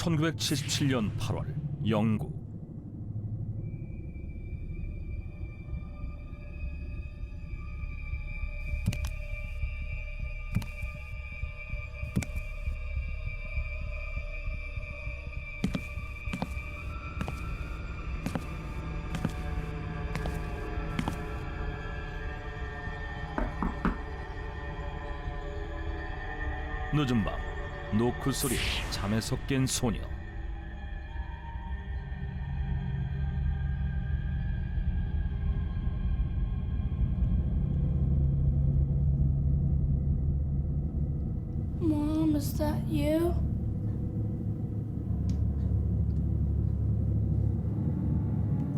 1977년 8월 영국. 늦은 밤 노크 소리에 잠에서 깬 소녀. Mom, is that you?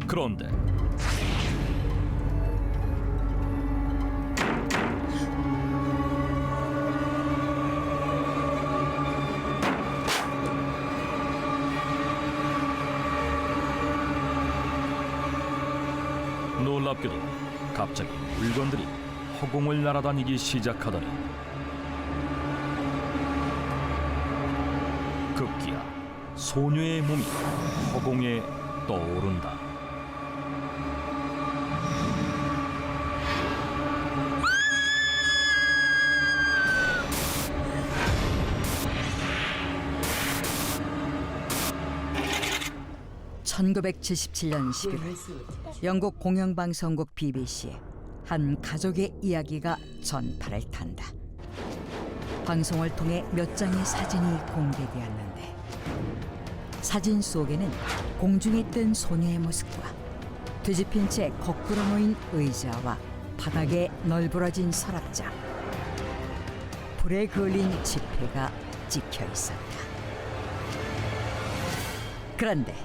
그런데 놀랍게도 갑자기 물건들이 허공을 날아다니기 시작하더니 급기야 소녀의 몸이 허공에 떠오른다. (1977년 11월) 영국 공영방송국 BBC에 한 가족의 이야기가 전파를 탄다. 방송을 통해 몇 장의 사진이 공개되었는데 사진 속에는 공중에 뜬 소녀의 모습과 뒤집힌 채 거꾸로 놓인 의자와 바닥에 널브러진 서랍장, 불에 그을린 지폐가 찍혀 있었다. 그런데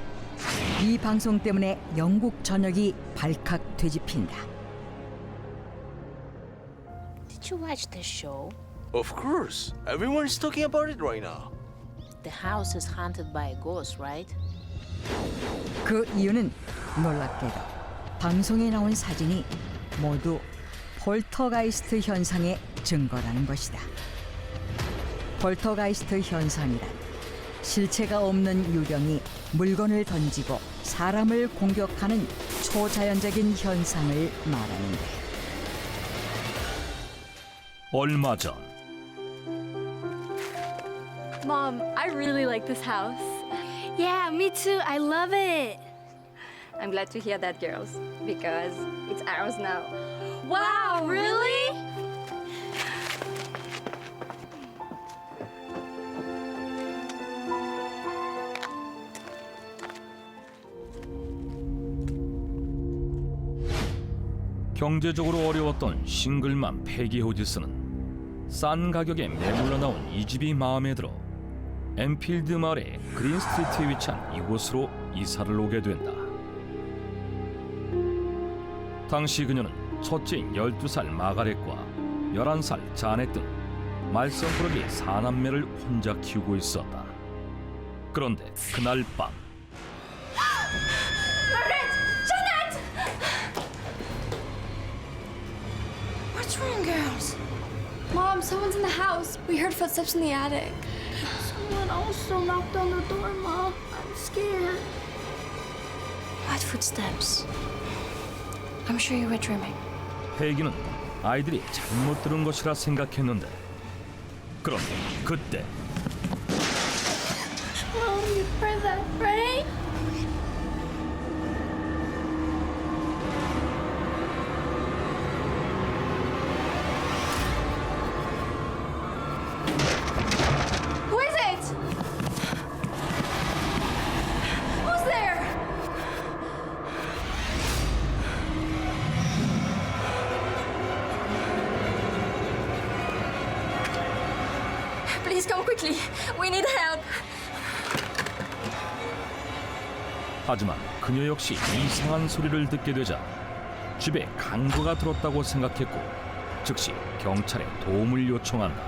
이 방송 때문에 영국 전역이 발칵 뒤집힌다. Did you watch this show? Of course. Everyone's talking about it right now. The house is haunted by a ghost, right? 그 이유는 놀랍게도 방송에 나온 사진이 모두 폴터가이스트 현상의 증거라는 것이다. 폴터가이스트 현상이란 실체가 없는 유령이 물건을 던지고 사람을 공격하는 초자연적인 현상을 말하는데, 얼마 전 Mom, I really like this house. Yeah, me too. I love it. I'm glad to hear that, girls, because it's ours now. Wow, really? 경제적으로 어려웠던 싱글맘 패기 호지스는 싼 가격에 매물러 나온 이 집이 마음에 들어 엠필드 마을의 그린 스트리트에 위치한 이곳으로 이사를 오게 된다. 당시 그녀는 첫째인 12살 마가렛과 11살 자넷 등 말썽꾸러기 4남매를 혼자 키우고 있었다. 그런데 그날 밤 What's wrong, girls? Mom, someone's in the house. We heard footsteps in the attic. Someone also knocked on the door, Mom. I'm scared. What footsteps? I'm sure you were dreaming. 패기는 아이들이 잘못 들은 것이라 생각했는데, 그런데 그때 Mom, you heard that, right? Who is it? Who's there? Please come quickly. We need help. 하지만 그녀 역시 이상한 소리를 듣게 되자 집에 강도가 들었다고 생각했고 즉시 경찰에 도움을 요청한다.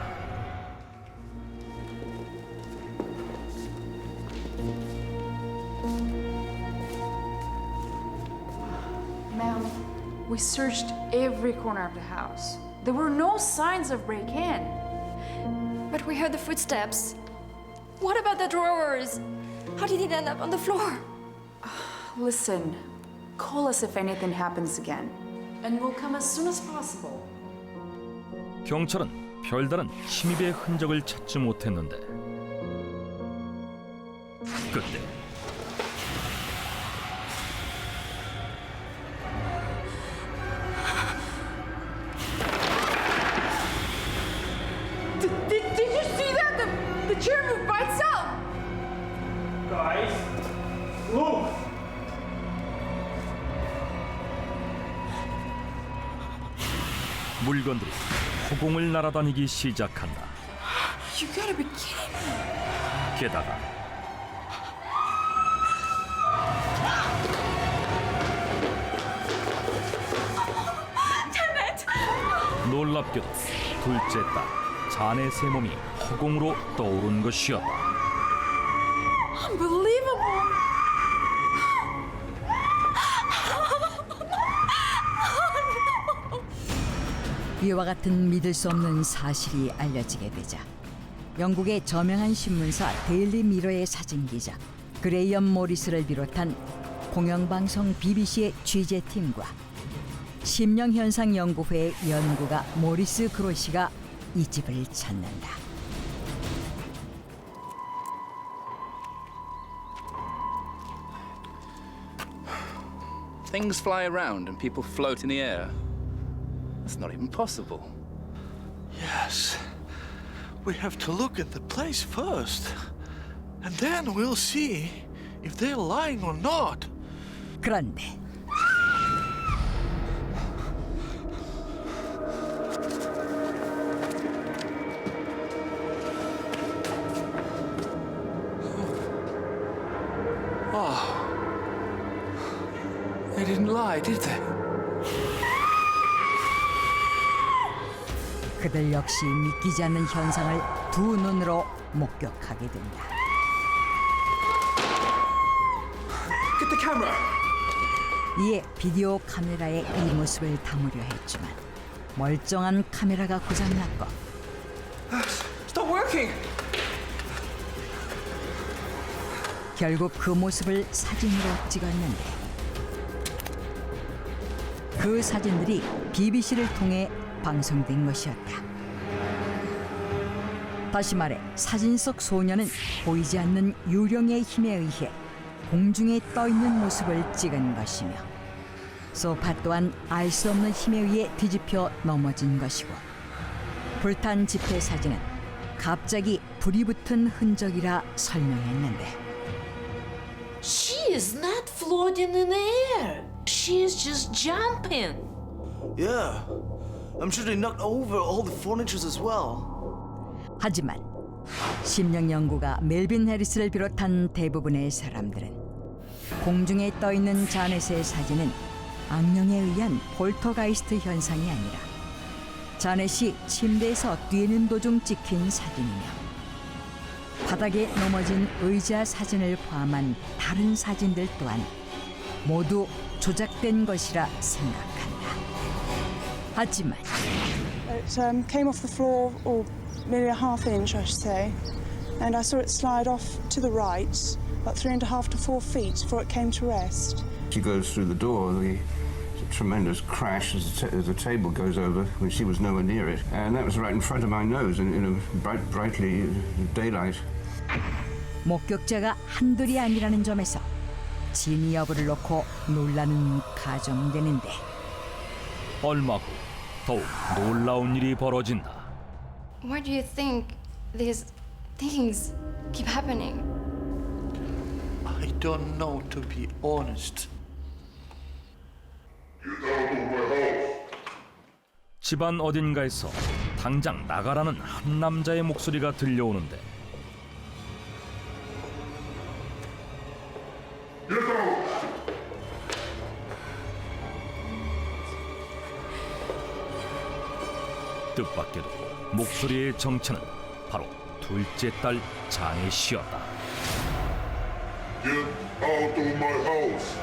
Ma'am, we searched every corner of the house. There were no signs of break-in. But we heard the footsteps. What about the drawers? How did it end up on the floor? Listen, call us if anything happens again. And we'll come as soon as possible. 경찰은 별다른 침입의 흔적을 찾지 못했는데 그때 Did you see that? The chair moved by itself! Guys, look! 물건들이 허공을 날아다니기 시작한다. You gotta be kidding me. 게다가 놀랍게도 둘째 딸 자넷의 몸이 허공으로 떠오른 것이었다. Unbelievable! 이와 같은 믿을 수 없는 사실이 알려지게 되자 영국의 저명한 신문사 데일리 미러의 사진기자 그레이엄 모리스를 비롯한 공영방송 BBC의 취재팀과 심령현상연구회의 연구가 모리스 그로시가 이 집을 찾는다. Things fly around and people float in the air. That's not even possible. Yes. We have to look at the place first. And then we'll see if they're lying or not. 그런데 They didn't lie, did they? 그들 역시 믿기지 않는 현상을 두 눈으로 목격하게 된다. Get the camera! 이에 비디오 카메라에 이 모습을 담으려 했지만 멀쩡한 카메라가 고장났고 Stop working! 결국 그 모습을 사진으로 찍었는데 그 사진들이 BBC를 통해 방송된 것이었다. 다시 말해 사진 속 소녀는 보이지 않는 유령의 힘에 의해 공중에 떠 있는 모습을 찍은 것이며 소파 또한 알 수 없는 힘에 의해 뒤집혀 넘어진 것이고 불탄 지폐 사진은 갑자기 불이 붙은 흔적이라 설명했는데 She is not floating in the air. She is just jumping. Yeah. I'm sure they knocked over all the furniture as well. 하지만 심령 연구가 멜빈 해리스를 비롯한 대부분의 사람들은 공중에 떠 있는 자넷의 사진은 악령에 의한 폴터가이스트 현상이 아니라 자넷이 침대에서 뛰는 도중 찍힌 사진이며 바닥에 넘어진 의자 사진을 포함한 다른 사진들 또한 모두 조작된 것이라 생각한다. 하지만 It came off the floor, or maybe a half inch, I should say, and I saw it slide off to the right, about 3.5 to 4 feet before it came to rest. She goes through the door, the tremendous crash as the table goes over when she was nowhere near it. And that was right in front of my nose in a brightly daylight. 목격자가 한둘이 아니라는 점에서 진위 여부를 놓고 논란은 가정되는데 얼마 후 더욱 놀라운 일이 벌어진다. Why do you think these things keep happening? I don't know, to be honest. 집안 어딘가에서 당장 나가라는 한 남자의 목소리가 들려오는데 뜻밖에도 목소리의 정체는 바로 둘째 딸 자넷이었다. Get out of my house!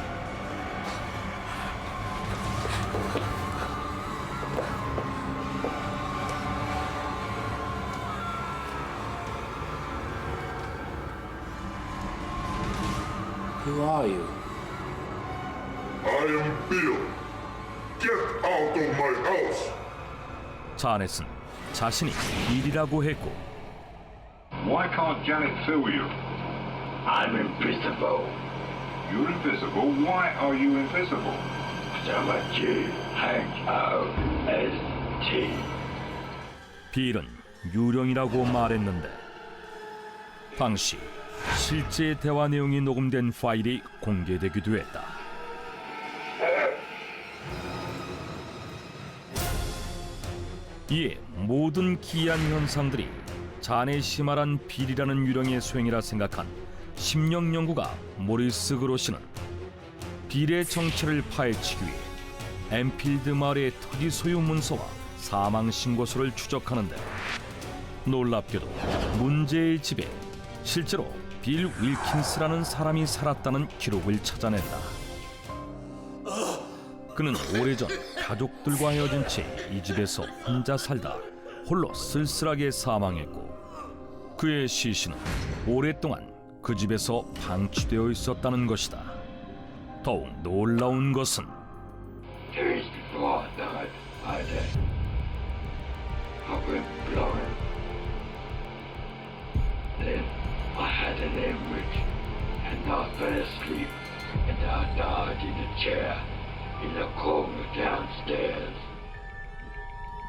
Who are you? I am Bill. Get out of my house. 자넷은 자신이 빌이라고 했고 Why can't Janet sue you? I'm invisible. You're invisible. Why are you invisible? I'm a G. H-O-S-T. 빌은 유령이라고 말했는데 당시 실제 대화 내용이 녹음된 파일이 공개되기도 했다. 이에 모든 기이한 현상들이 자넷이 말한 빌이라는 유령의 소행이라 생각한 심령 연구가 모리스 그로시는 빌의 정체를 파헤치기 위해 엠필드 마을의 토지 소유 문서와 사망 신고서를 추적하는데 놀랍게도 문제의 집에 실제로 빌 윌킨스라는 사람이 살았다는 기록을 찾아낸다. 그는 오래전 가족들과 헤어진 채 이 집에서 혼자 살다 홀로 쓸쓸하게 사망했고 그의 시신은 오랫동안 그 집에서 방치되어 있었다는 것이다. 더욱 놀라운 것은 There is blood that I did. I went blind. Then I had an hemorrhage and I fell asleep and I died in a chair in the corner downstairs.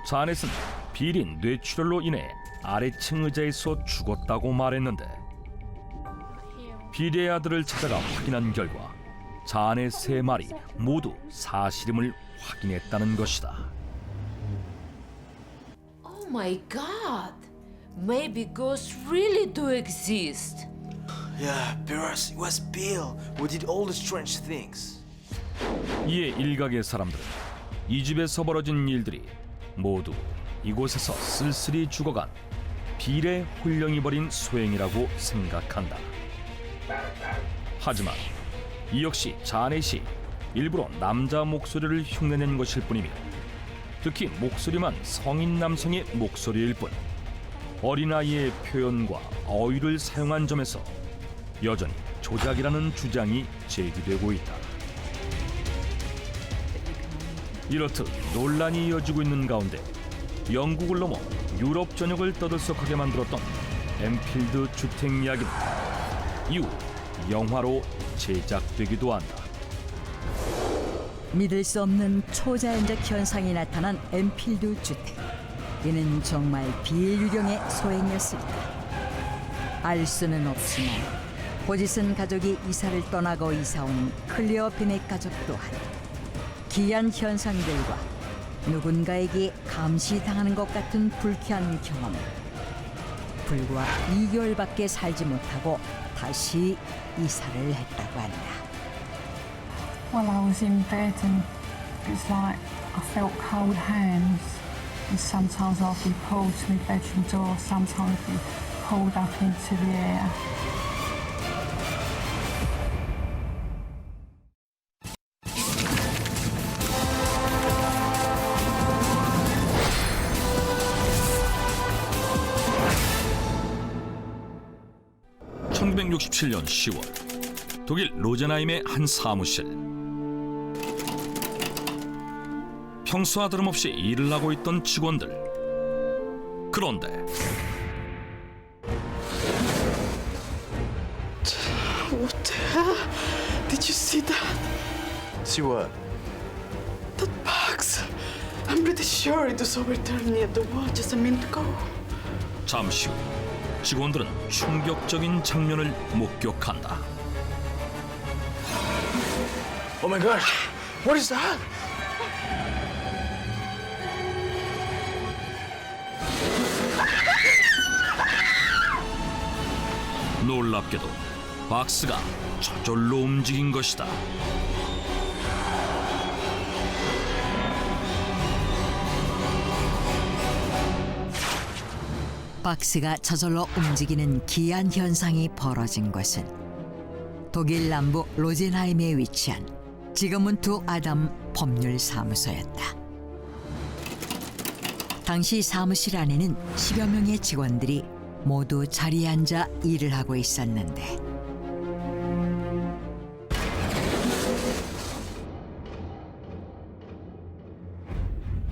자넷은 빌이 뇌출혈로 인해 아래층 의자에서 죽었다고 말했는데 빌의 아들을 찾아가 확인한 결과 자넷의 말이 모두 사실임을 확인했다는 것이다. Oh my god! Maybe ghosts really do exist. Yeah, perhaps it was Bill who did all the strange things. 이에 일각의 사람들은 이 집에서 벌어진 일들이 모두 이곳에서 쓸쓸히 죽어간 빌의 혼령이 벌인 소행이라고 생각한다. 하지만 이 역시 자넷이 일부러 남자 목소리를 흉내낸 것일 뿐이며 특히 목소리만 성인 남성의 목소리일 뿐 어린아이의 표현과 어휘를 사용한 점에서 여전히 조작이라는 주장이 제기되고 있다. 이렇듯 논란이 이어지고 있는 가운데 영국을 넘어 유럽 전역을 떠들썩하게 만들었던 엠필드 주택 이야기는 이후 영화로 제작되기도 한다. 믿을 수 없는 초자연적 현상이 나타난 엠필드 주택. 이는 정말 빌 유령의 소행이었을까? 알 수는 없지만 보짓은 가족이 이사를 떠나고 이사온 클리어 베넷 가족 또한 기이한 현상들과 누군가에게 감시당하는 것 같은 불쾌한 경험을 불과 2개월밖에 살지 못하고 다시 이사를 했다고 한다. Well, I was in bed and it's like I felt cold hands. And sometimes I'd be pulled to my bedroom door, sometimes be pulled up into the air. (1967년 10월) 독일 로젠하임의 한 사무실. 평소와 다름없이 일을 하고 있던 직원들. 그런데 What the hell? Did you see that? See what? That box. I'm pretty sure it was overturned near the wall just a minute ago. 잠시 후 직원들은 충격적인 장면을 목격한다. Oh my god! What is that? 놀랍게도 박스가 저절로 움직인 것이다. 박스가 저절로 움직이는 기이한 현상이 벌어진 것은 독일 남부 로젠하임에 위치한 지그문트 아담 법률사무소였다. 당시 사무실 안에는 10여 명의 직원들이 모두 자리에 앉아 일을 하고 있었는데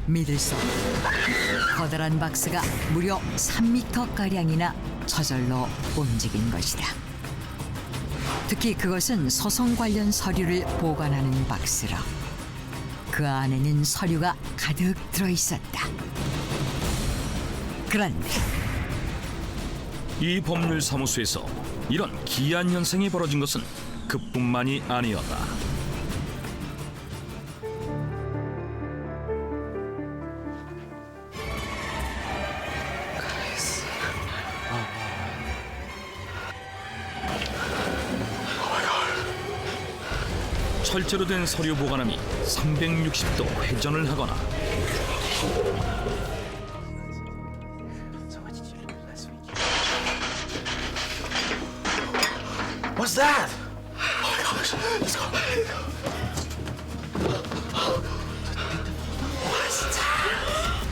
믿을 수 없다. 커다란 박스가 무려 3m가량이나 저절로 움직인 것이다. 특히 그것은 소송 관련 서류를 보관하는 박스라 그 안에는 서류가 가득 들어있었다. 그런데 이 법률사무소에서 이런 기이한 현상이 벌어진 것은 그뿐만이 아니었다. 철제로 된 서류 보관함이 360도 회전을 하거나 What's that? Oh my gosh, let's go.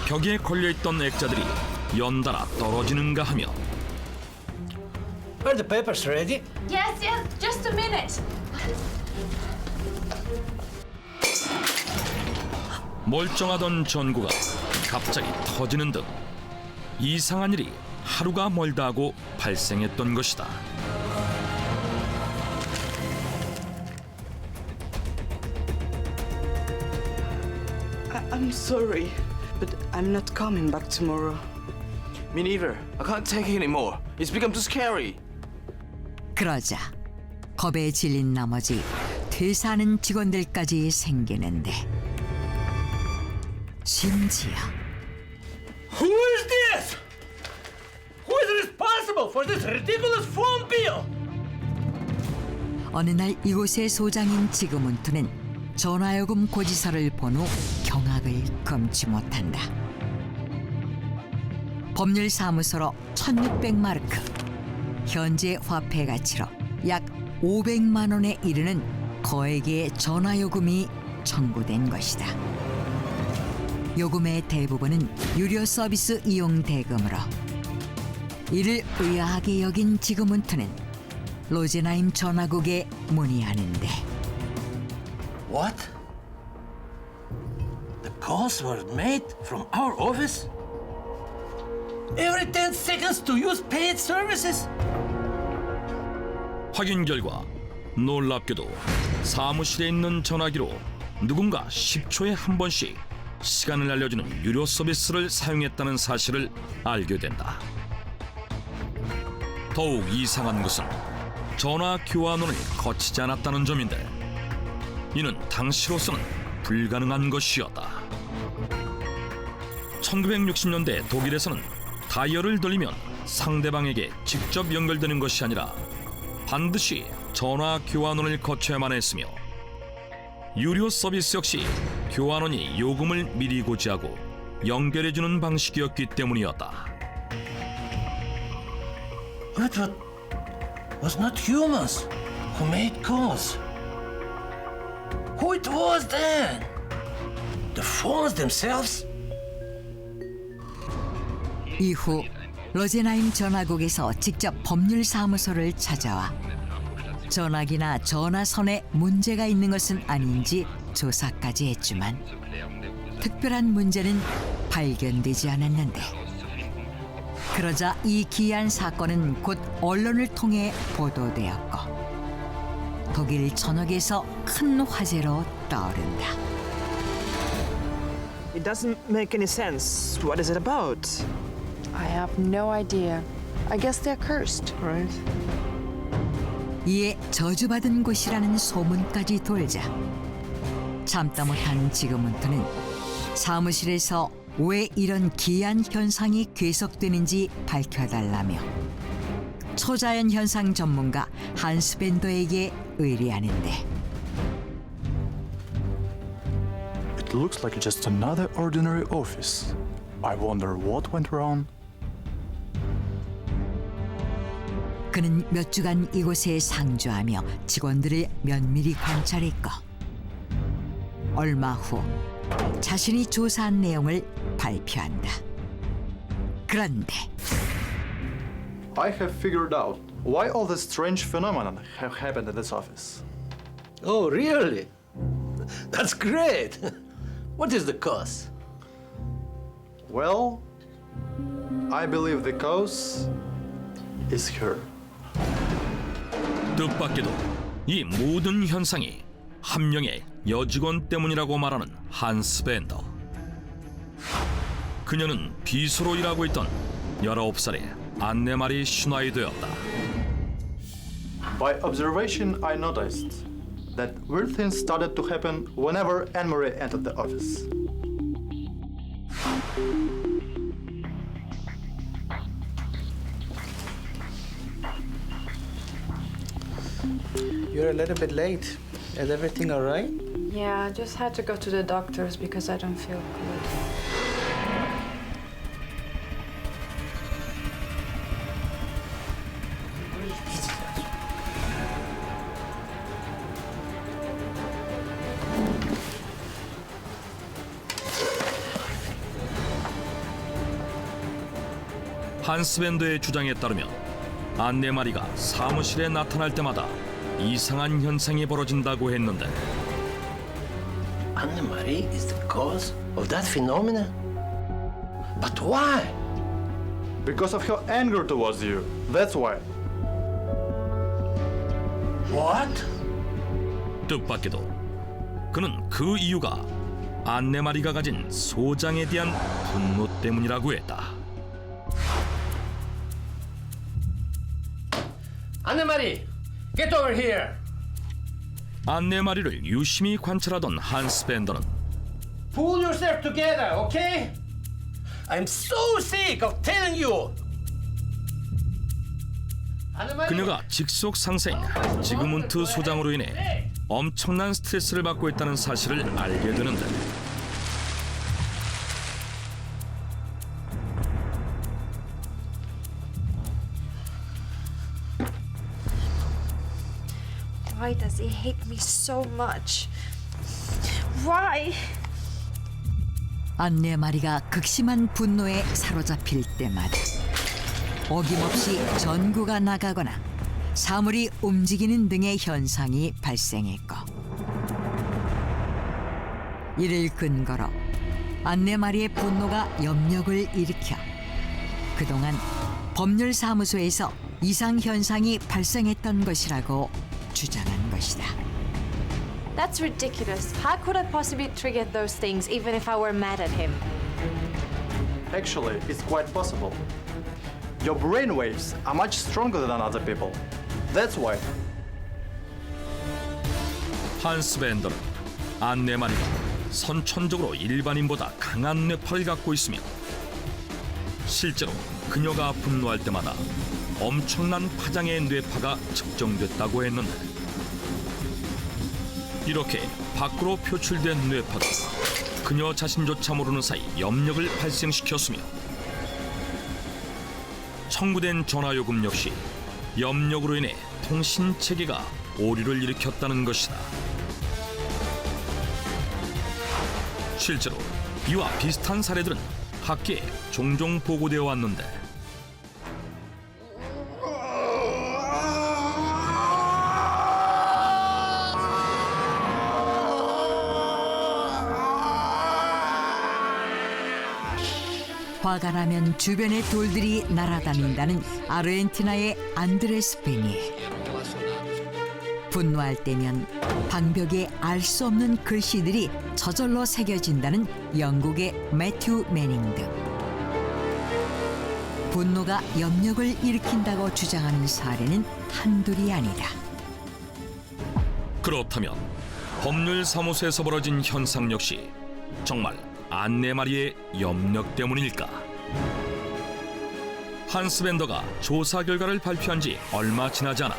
벽에 걸려있던 액자들이 연달아 떨어지는가 하며 Are the papers ready? Yes, yes, just a minute. 멀쩡하던 전구가 갑자기 터지는 등 이상한 일이 하루가 멀다 하고 발생했던 것이다. I'm sorry, but I'm not coming back tomorrow. Me neither. I can't take it anymore. It's become too scary. 그러자 겁에 질린 나머지 퇴사하는 직원들까지 생기는데 심지어 Who is this? Who is responsible for this ridiculous phone bill? 어느 날 이곳의 소장인 지그문트는 전화요금 고지서를 본 후 경악을 금치 못한다. 법률사무소로 1600마르크, 현재 화폐 가치로 약 500만 원에 이르는 거액의 전화요금이 청구된 것이다. 요금의 대부분은 유료 서비스 이용 대금으로 이를 의아하게 여긴 지그문트는 로제나임 전화국에 문의하는데 What? The calls were made from our office? Every 10 seconds to use paid services? 확인 결과 놀랍게도 사무실에 있는 전화기로 누군가 10초에 한 번씩 시간을 알려주는 유료 서비스를 사용했다는 사실을 알게 된다. 더욱 이상한 것은 전화 교환원을 거치지 않았다는 점인데 이는 당시로서는 불가능한 것이었다. 1960년대 독일에서는 다이얼을 돌리면 상대방에게 직접 연결되는 것이 아니라 반드시 전화 교환원을 거쳐야만 했으며 유료 서비스 역시 교환원이 요금을 미리 고지하고 연결해주는 방식이었기 때문이었다. But was not humans who made calls. Who it was then? The phones themselves? 이후 로제나임 전화국에서 직접 법률사무소를 찾아와 전화기나 전화선에 문제가 있는 것은 아닌지 조사까지 했지만 특별한 문제는 발견되지 않았는데 그러자 이 기이한 사건은 곧 언론을 통해 보도되었고 독일 전역에서 큰 화제로 떠오른다. It doesn't make any sense. What is it about? I have no idea. I guess they're cursed. Right? 이에 저주받은 곳이라는 소문까지 돌자 참다 못한 지그문트는 사무실에서 왜 이런 기이한 현상이 계속되는지 밝혀달라며 초자연 현상 전문가 한스 벤더에게 의뢰하는데 It looks like just another ordinary office. I wonder what went wrong. 그는 몇 주간 이곳에 상주하며 직원들을 면밀히 관찰했고 얼마 후 자신이 조사한 내용을 발표한다. 그런데 I have figured out why all this strange phenomenon have happened in this office. Oh, really? That's great. What is the cause? Well, I believe the cause is her. 뜻밖에도 이 모든 현상이 한 명의 여직원 때문이라고 말하는 한스 벤더. 그녀는 비서로 일하고 있던 19살의 안네마리 슈나이더였다. By observation, I noticed that weird things started to happen whenever Anne-Marie entered the office. You're a little bit late. Is everything all right? Yeah, I just had to go to the doctors because I don't feel good. 한스 벤더의 주장에 따르면 안네마리가 사무실에 나타날 때마다 이상한 현상이 벌어진다고 했는데 Anne-Marie is the cause of that phenomenon? But why? Because of her anger towards you. That's why. What? 뜻밖에도 그는 그 이유가 안네마리가 가진 소장에 대한 분노 때문이라고 했다. Anne-Marie, get over here. 안네마리를 유심히 관찰하던 한스 벤더는 Pull yourself together, okay? I'm so sick of telling you. 그녀가 직속 상사인 지그문트 소장으로 인해 엄청난 스트레스를 받고 있다는 사실을 알게 되는데 Why does he hate me so much? Why? 안네마리가 극심한 분노에 사로잡힐 때마다 어김없이 전구가 나가거나 사물이 움직이는 등의 현상이 발생했고 이를 근거로 안네마리의 분노가 염려를 일으켜 그동안 법률사무소에서 이상 현상이 발생했던 것이라고 주장한 것이다. That's ridiculous. How could I possibly trigger those things even if I were mad at him? Actually, it's quite possible. Your brain waves are much stronger than other people. That's why. 한스 벤더는 안네마리가 선천적으로 일반인보다 강한 뇌파를 갖고 있으며 실제로 그녀가 분노할 때마다 엄청난 파장의 뇌파가 측정됐다고 했는데 이렇게 밖으로 표출된 뇌파가 그녀 자신조차 모르는 사이 염력을 발생시켰으며 청구된 전화요금 역시 염력으로 인해 통신체계가 오류를 일으켰다는 것이다. 실제로 이와 비슷한 사례들은 학계에 종종 보고되어 왔는데 화가 나면 주변에 돌들이 날아다닌다는 아르헨티나의 안드레스 페니. 분노할 때면 방벽에 알 수 없는 글씨들이 저절로 새겨진다는 영국의 매튜 매닝 등 분노가 염력을 일으킨다고 주장하는 사례는 한둘이 아니다. 그렇다면 법률사무소에서 벌어진 현상 역시 정말 안네마리의 염력 때문일까? 한스 벤더가 조사 결과를 발표한 지 얼마 지나지 않아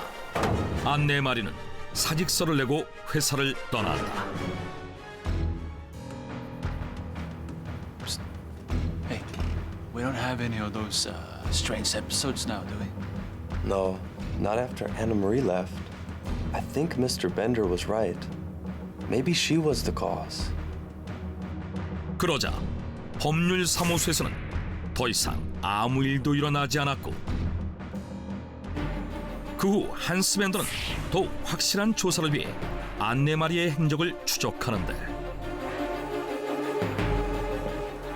안네마리는 사직서를 내고 회사를 떠난다. Hey, we don't have any of those strange episodes now, do we? No, not after Anne-Marie left. I think Mr. Bender was right. Maybe she was the cause. 그러자 법률사무소에서는 더 이상 아무 일도 일어나지 않았고 그 후 한스 벤더는 더욱 확실한 조사를 위해 안네마리의 행적을 추적하는데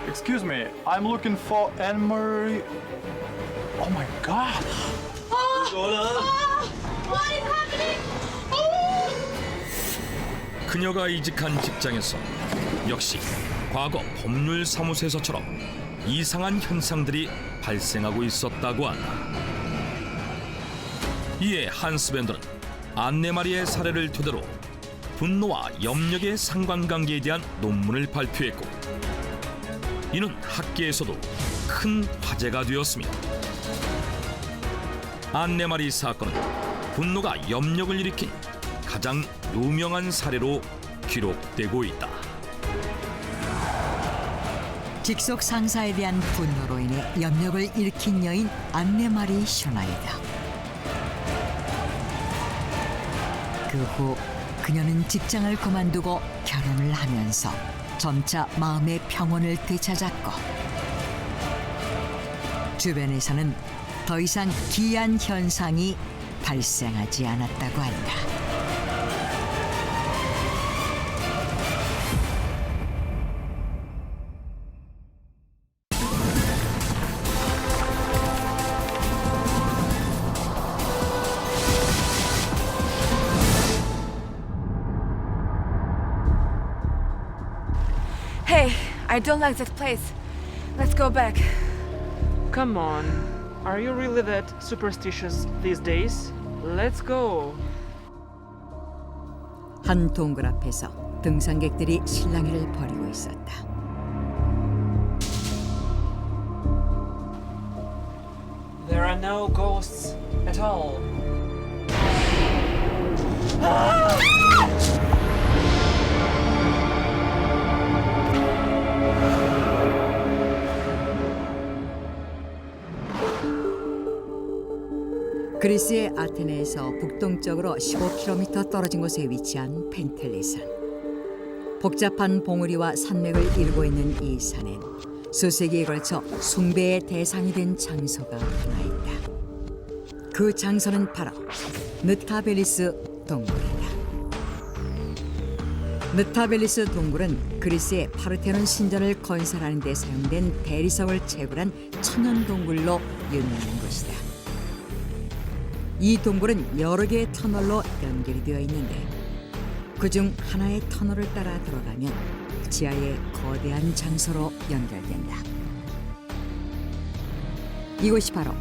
Excuse me, I'm looking for Anne-Marie. Oh my God! What is happening? 그녀가 이직한 직장에서 역시 과거 법률 사무소에서처럼 이상한 현상들이 발생하고 있었다고 한다. 이에 한스 벤더는 안네마리의 사례를 토대로 분노와 염력의 상관관계에 대한 논문을 발표했고, 이는 학계에서도 큰 화제가 되었습니다. 안네마리 사건은 분노가 염력을 일으킨 가장 유명한 사례로 기록되고 있다. 직속 상사에 대한 분노로 인해 염력을 일으킨 여인 안네마리 슈나이더. 그 후 그녀는 직장을 그만두고 결혼을 하면서 점차 마음의 평온을 되찾았고, 주변에서는 더 이상 기이한 현상이 발생하지 않았다고 한다. Hey, I don't like that place. Let's go back. Come on. Are you really that superstitious these days? Let's go. 한 동굴 앞에서 등산객들이 실랑이를 벌이고 있었다. There are no ghosts at all. 그리스의 아테네에서 북동쪽으로 15km 떨어진 곳에 위치한 펜텔리산. 복잡한 봉우리와 산맥을 이루고 있는 이 산엔 수세기에 걸쳐 숭배의 대상이 된 장소가 하나 있다. 그 장소는 바로 느타벨리스 동굴이다. 느타벨리스 동굴은 그리스의 파르테논 신전을 건설하는 데 사용된 대리석을 채굴한 천연 동굴로 유명한 곳이다. 이 동굴은 여러 개의 터널로 연결이 되어 있는데, 그중 하나의 터널을 따라 들어가면 지하의 거대한 장소로 연결된다. 이곳이 바로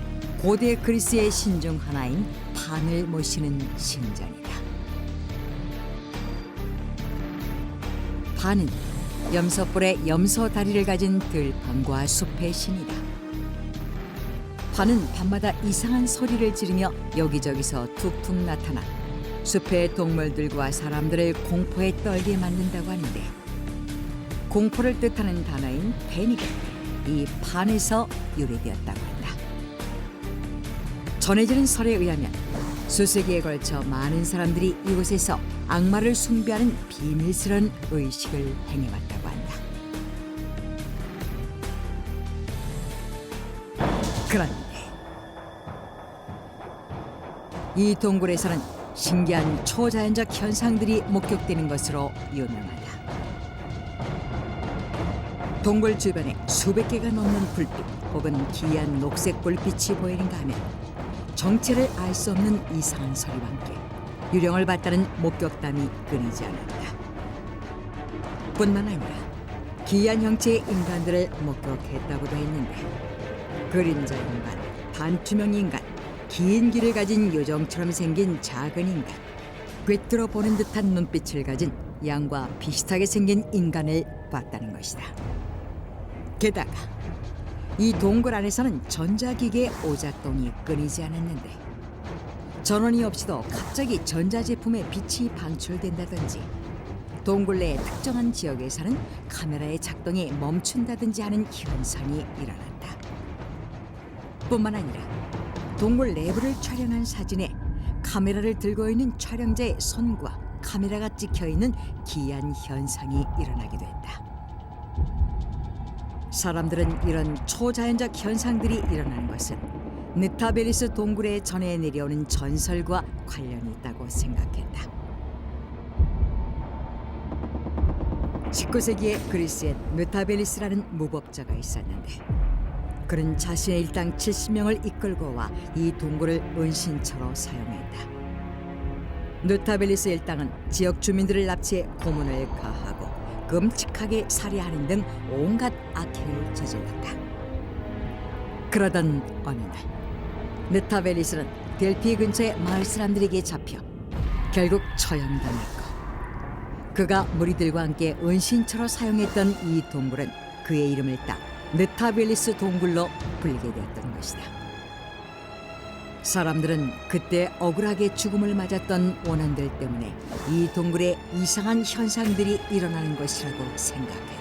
고대 그리스의 신 중 하나인 판을 모시는 신전이다. 판은 염소뿔에 염소 다리를 가진 들판과 숲의 신이다. 판은 밤마다 이상한 소리를 지르며 여기저기서 툭툭 나타나 숲의 동물들과 사람들을 공포에 떨게 만든다고 하는데, 공포를 뜻하는 단어인 패닉은 이 판에서 유래되었다고 한다. 전해지는 설에 의하면 수세기에 걸쳐 많은 사람들이 이곳에서 악마를 숭배하는 비밀스러운 의식을 행해왔다고 한다. 그런데 이 동굴에서는 신기한 초자연적 현상들이 목격되는 것으로 유명하다. 동굴 주변에 수백 개가 넘는 불빛 혹은 기이한 녹색 불빛이 보이는가 하면 정체를 알 수 없는 이상한 소리와 함께 유령을 봤다는 목격담이 끊이지 않았다. 뿐만 아니라 기이한 형체의 인간들을 목격했다고도 했는데, 그림자 인간, 반투명 인간, 긴 귀를 가진 요정처럼 생긴 작은 인간, 꿰뚫어 보는 듯한 눈빛을 가진 양과 비슷하게 생긴 인간을 봤다는 것이다. 게다가 이 동굴 안에서는 전자기기의 오작동이 끊이지 않았는데, 전원이 없이도 갑자기 전자제품의 빛이 방출된다든지, 동굴 내의 특정한 지역에서는 카메라의 작동이 멈춘다든지 하는 현상이 일어났다. 뿐만 아니라 동굴 내부를 촬영한 사진에 카메라를 들고 있는 촬영자의 손과 카메라가 찍혀있는 기이한 현상이 일어나기도 했다. 사람들은 이런 초자연적 현상들이 일어나는 것은 느타벨리스 동굴에 전해 내려오는 전설과 관련이 있다고 생각했다. 19세기에 그리스엔 느타벨리스라는 무법자가 있었는데 그는 자신의 일당 70명을 이끌고 와 이 동굴을 은신처로 사용했다. 느타벨리스 일당은 지역 주민들을 납치해 고문을 가하고 끔찍하게 살해하는 등 온갖 악행을 저질렀다. 그러던 어느 날 느타벨리스는 델피 근처의 마을 사람들에게 잡혀 결국 처형당했고 그가 무리들과 함께 은신처로 사용했던 이 동굴은 그의 이름을 따 느타벨리스 동굴로 불리게 되었던 것이다. 사람들은 그때 억울하게 죽음을 맞았던 원한들 때문에 이 동굴에 이상한 현상들이 일어나는 것이라고 생각했다.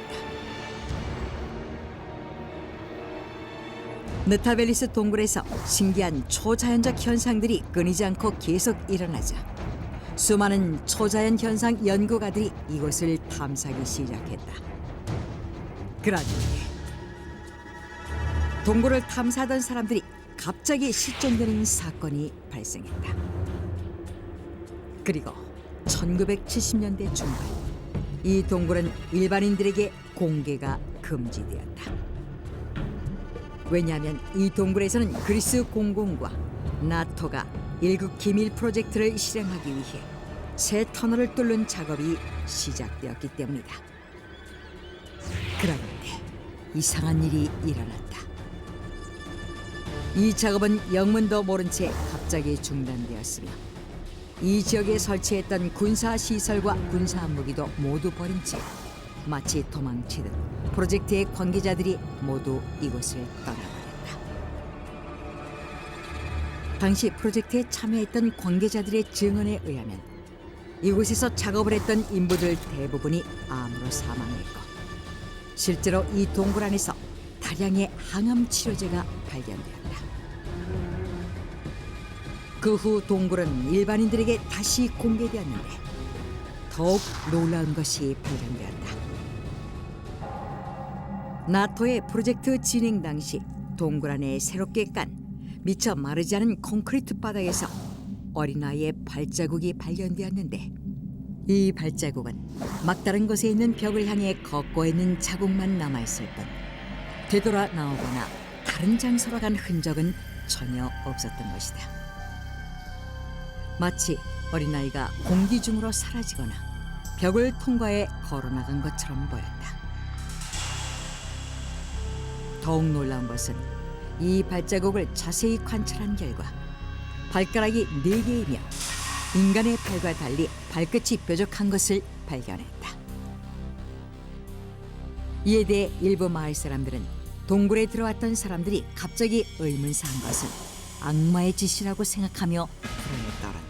느타벨리스 동굴에서 신기한 초자연적 현상들이 끊이지 않고 계속 일어나자 수많은 초자연 현상 연구가들이 이곳을 탐사하기 시작했다. 그런데 동굴을 탐사하던 사람들이 갑자기 실종되는 사건이 발생했다. 그리고 1970년대 중반 이 동굴은 일반인들에게 공개가 금지되었다. 왜냐하면 이 동굴에서는 그리스 공군과 나토가 1급 기밀 프로젝트를 실행하기 위해 새 터널을 뚫는 작업이 시작되었기 때문이다. 그런데 이상한 일이 일어났다. 이 작업은 영문도 모른 채 갑자기 중단되었으며 이 지역에 설치했던 군사시설과 군사무기도 모두 버린 채 마치 도망치듯 프로젝트의 관계자들이 모두 이곳을 떠나버렸다. 당시 프로젝트에 참여했던 관계자들의 증언에 의하면 이곳에서 작업을 했던 인부들 대부분이 암으로 사망했고 실제로 이 동굴 안에서 다량의 항암 치료제가 발견되었다. 그 후 동굴은 일반인들에게 다시 공개되었는데 더욱 놀라운 것이 발견되었다. 나토의 프로젝트 진행 당시 동굴 안에 새롭게 깐 미처 마르지 않은 콘크리트 바닥에서 어린아이의 발자국이 발견되었는데 이 발자국은 막다른 곳에 있는 벽을 향해 걷고 있는 자국만 남아있을 뿐 되돌아 나오거나 다른 장소로 간 흔적은 전혀 없었던 것이다. 마치 어린아이가 공기 중으로 사라지거나 벽을 통과해 걸어나간 것처럼 보였다. 더욱 놀라운 것은 이 발자국을 자세히 관찰한 결과 발가락이 4개이며 인간의 발과 달리 발끝이 뾰족한 것을 발견했다. 이에 대해 일부 마을 사람들은 동굴에 들어왔던 사람들이 갑자기 의문사한 것은 악마의 짓이라고 생각하며 불안에 떨었다.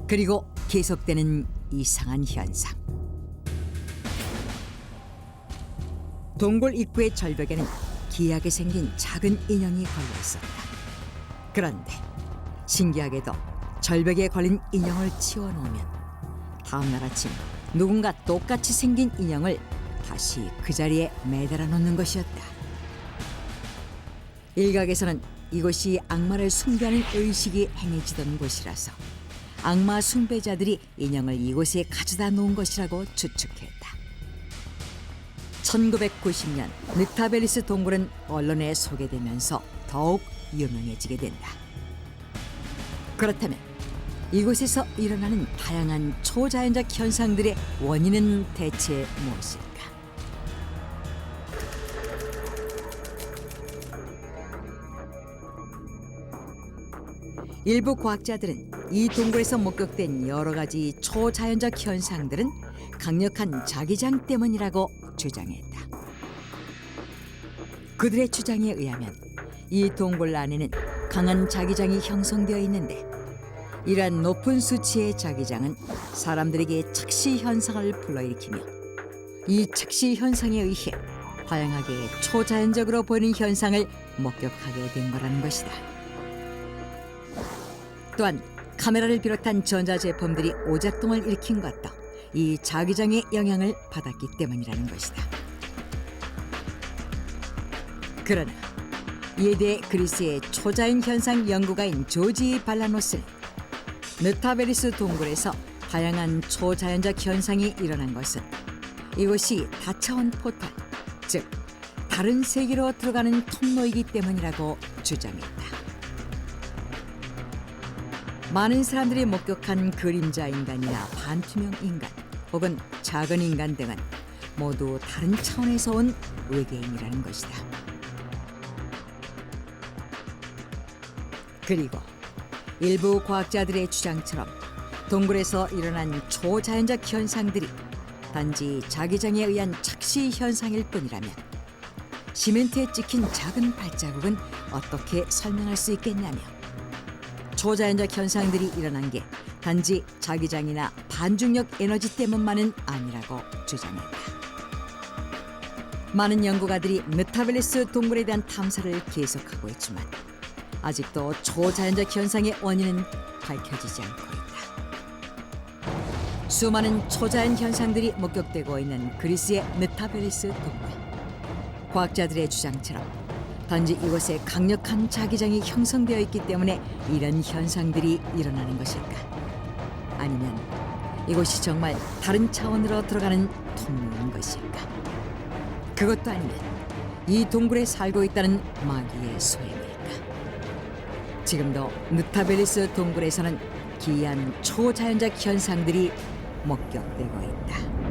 그리고 계속되는 이상한 현상. 동굴 입구의 절벽에는 기이하게 생긴 작은 인형이 걸려 있었다. 그런데 신기하게도 절벽에 걸린 인형을 치워놓으면 다음 날 아침 누군가 똑같이 생긴 인형을 다시 그 자리에 매달아 놓는 것이었다. 일각에서는 이곳이 악마를 숭배하는 의식이 행해지던 곳이라서 악마 숭배자들이 인형을 이곳에 가져다 놓은 것이라고 추측했다. 1990년 느타벨리스 동굴은 언론에 소개되면서 더욱 유명해지게 된다. 그렇다면 이곳에서 일어나는 다양한 초자연적 현상들의 원인은 대체 무엇일까? 일부 과학자들은 이 동굴에서 목격된 여러 가지 초자연적 현상들은 강력한 자기장 때문이라고 주장했다. 그들의 주장에 의하면 이 동굴 안에는 강한 자기장이 형성되어 있는데 이러한 높은 수치의 자기장은 사람들에게 착시 현상을 불러일으키며 이 착시 현상에 의해 다양하게 초자연적으로 보이는 현상을 목격하게 된 거라는 것이다. 또한 카메라를 비롯한 전자제품들이 오작동을 일으킨 것도 이 자기장의 영향을 받았기 때문이라는 것이다. 그러나 이에 대해 그리스의 초자연 현상 연구가인 조지 발라노스는 느타벨리스 동굴에서 다양한 초자연적 현상이 일어난 것은 이곳이 다차원 포탈, 즉 다른 세계로 들어가는 통로이기 때문이라고 주장했다. 많은 사람들이 목격한 그림자 인간이나 반투명 인간 혹은 작은 인간 등은 모두 다른 차원에서 온 외계인이라는 것이다. 그리고 일부 과학자들의 주장처럼 동굴에서 일어난 초자연적 현상들이 단지 자기장에 의한 착시 현상일 뿐이라면 시멘트에 찍힌 작은 발자국은 어떻게 설명할 수 있겠냐며 초자연적 현상들이 일어난 게 단지 자기장이나 반중력 에너지 때문만은 아니라고 주장했다. 많은 연구가들이 메타벨리스 동굴에 대한 탐사를 계속하고 있지만 아직도 초자연적 현상의 원인은 밝혀지지 않고 있다. 수많은 초자연 현상들이 목격되고 있는 그리스의 메타벨리스 동굴. 과학자들의 주장처럼 단지 이곳에 강력한 자기장이 형성되어 있기 때문에 이런 현상들이 일어나는 것일까? 아니면 이곳이 정말 다른 차원으로 들어가는 통로인 것일까? 그것도 아니면 이 동굴에 살고 있다는 마귀의 소행일까? 지금도 메타벨리스 동굴에서는 기이한 초자연적 현상들이 목격되고 있다.